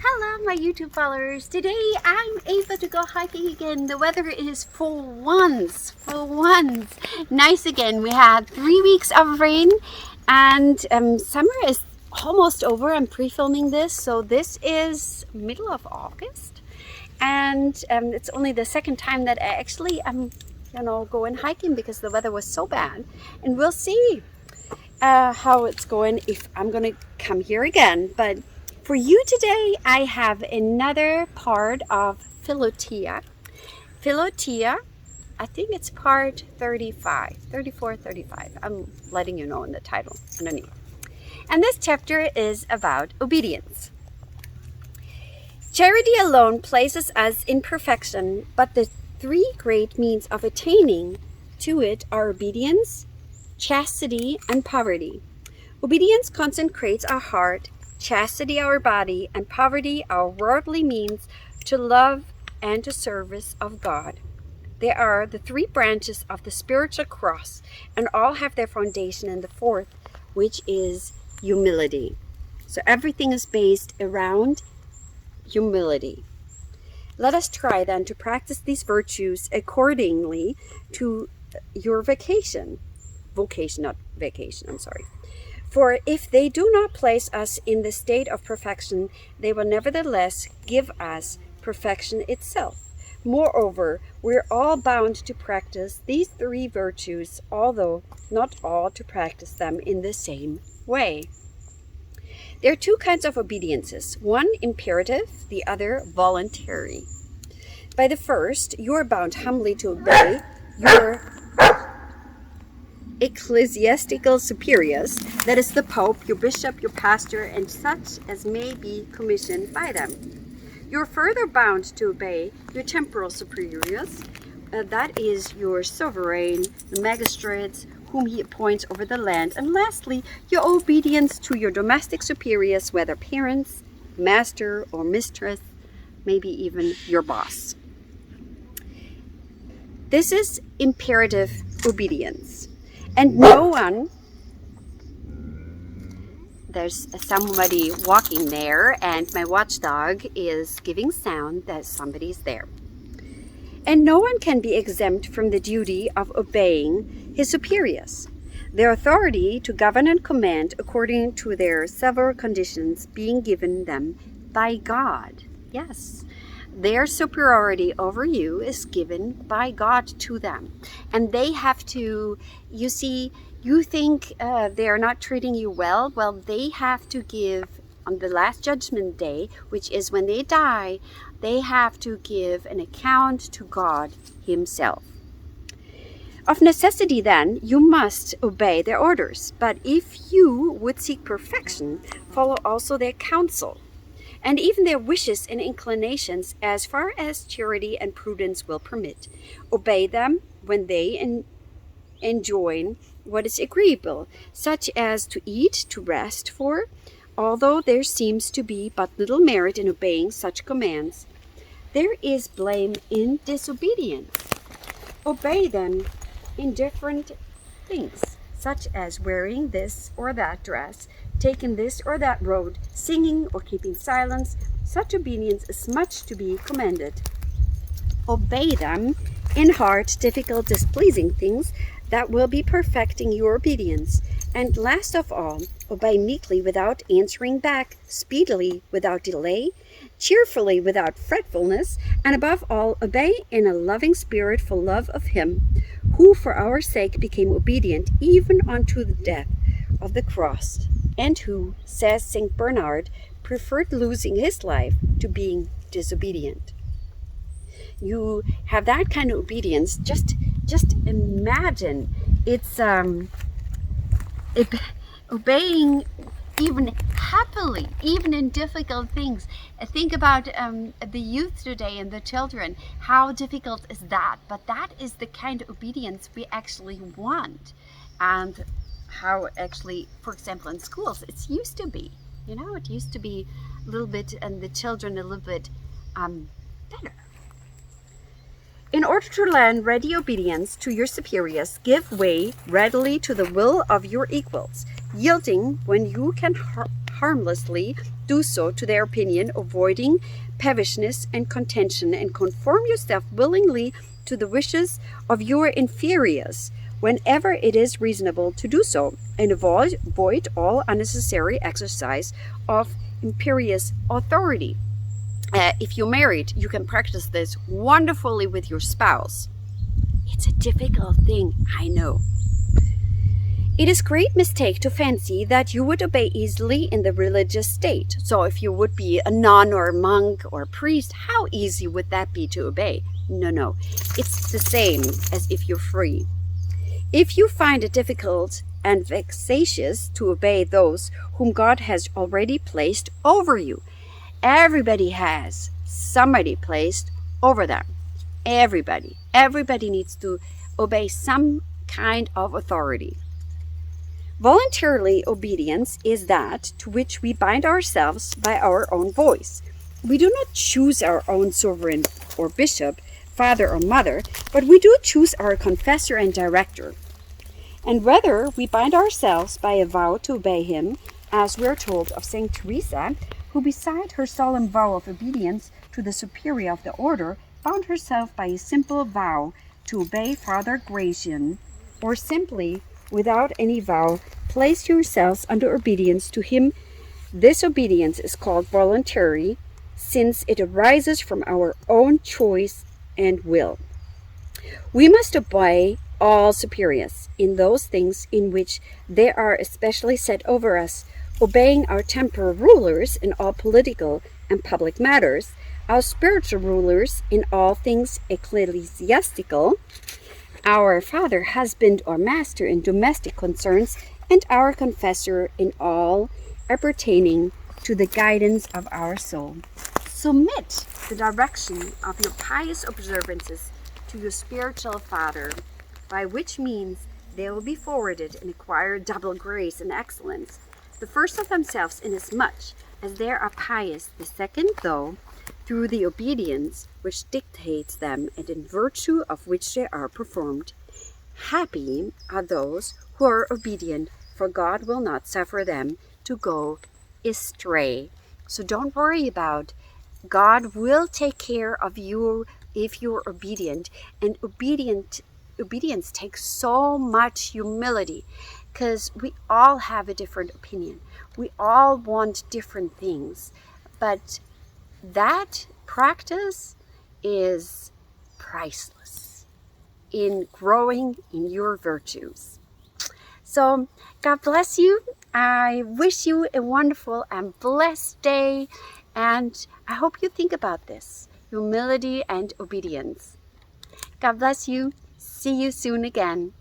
Hello, my YouTube followers. Today I'm able to go hiking again. The weather is for once nice again. We had 3 weeks of rain and summer is almost over. I'm pre-filming this, so this is middle of August, and it's only the second time that I actually going hiking because the weather was so bad, and we'll see how it's going if I'm gonna come here again. But for you today, I have another part of Philothea. Philothea, I think it's part 34, 35. I'm letting you know in the title underneath. And this chapter is about obedience. Charity alone places us in perfection, but the three great means of attaining to it are obedience, chastity, and poverty. Obedience consecrates our heart, chastity our body, and poverty our worldly means to love and to service of God. They are the three branches of the spiritual cross, and all have their foundation in the fourth, which is humility. So everything is based around humility. Let us try then to practice these virtues accordingly to your vocation, not vacation, I'm sorry. For if they do not place us in the state of perfection, they will nevertheless give us perfection itself. Moreover, we are all bound to practice these three virtues, although not all to practice them in the same way. There are two kinds of obediences, one imperative, the other voluntary. By the first, you are bound humbly to obey your ecclesiastical superiors, that is the Pope, your bishop, your pastor, and such as may be commissioned by them. You are further bound to obey your temporal superiors, that is your sovereign, the magistrates whom he appoints over the land, and lastly, your obedience to your domestic superiors, whether parents, master or mistress, maybe even your boss. This is imperative obedience. And no one, there's somebody walking there, and my watchdog is giving sound that somebody's there. And no one can be exempt from the duty of obeying his superiors, their authority to govern and command according to their several conditions being given them by God. Yes. Their superiority over you is given by God to them. And they have to, you see, you think they're not treating you well. Well, they have to give on the last judgment day, which is when they die, they have to give an account to God himself. Of necessity, then, you must obey their orders. But if you would seek perfection, follow also their counsel, and even their wishes and inclinations, as far as charity and prudence will permit. Obey them when they enjoin what is agreeable, such as to eat, to rest, for, although there seems to be but little merit in obeying such commands, there is blame in disobedience. Obey them in different things, such as wearing this or that dress, taking this or that road, singing or keeping silence. Such obedience is much to be commended. Obey them in hard, difficult, displeasing things that will be perfecting your obedience. And last of all, obey meekly without answering back, speedily without delay, cheerfully without fretfulness, and above all, obey in a loving spirit for love of him who for our sake became obedient even unto the death of the cross, and who, says St. Bernard, preferred losing his life to being disobedient. You have that kind of obedience. Just imagine it's obeying even happily, even in difficult things. Think about the youth today and the children. How difficult is that? But that is the kind of obedience we actually want. And how actually, for example, in schools, it used to be a little bit, and the children a little bit better. In order to learn ready obedience to your superiors, give way readily to the will of your equals, yielding when you can harmlessly do so to their opinion, avoiding peevishness and contention, and conform yourself willingly to the wishes of your inferiors whenever it is reasonable to do so, and avoid all unnecessary exercise of imperious authority. If you're married, you can practice this wonderfully with your spouse. It's a difficult thing, I know. It is a great mistake to fancy that you would obey easily in the religious state. So if you would be a nun or a monk or a priest, how easy would that be to obey? No. It's the same as if you're free. If you find it difficult and vexatious to obey those whom God has already placed over you, everybody has somebody placed over them. Everybody needs to obey some kind of authority. Voluntary obedience is that to which we bind ourselves by our own voice. We do not choose our own sovereign or bishop, father or mother, but we do choose our confessor and director. And whether we bind ourselves by a vow to obey him, as we are told of St. Teresa, who beside her solemn vow of obedience to the superior of the order, bound herself by a simple vow to obey Father Gratian, or simply, without any vow, place yourselves under obedience to him. This obedience is called voluntary, since it arises from our own choice and will. We must obey all superiors in those things in which they are especially set over us, obeying our temporal rulers in all political and public matters, our spiritual rulers in all things ecclesiastical, our father, husband, or master in domestic concerns, and our confessor in all appertaining to the guidance of our soul. Submit the direction of your pious observances to your spiritual father, by which means they will be forwarded and acquire double grace and excellence. The first of themselves, inasmuch as they are pious; the second, though, through the obedience which dictates them, and in virtue of which they are performed. Happy are those who are obedient, for God will not suffer them to go astray. So don't worry about. God will take care of you if you're obedient. And obedience takes so much humility, because we all have a different opinion. We all want different things. But that practice is priceless in growing in your virtues. So God bless you. I wish you a wonderful and blessed day, and I hope you think about this: humility and obedience. God bless you. See you soon again.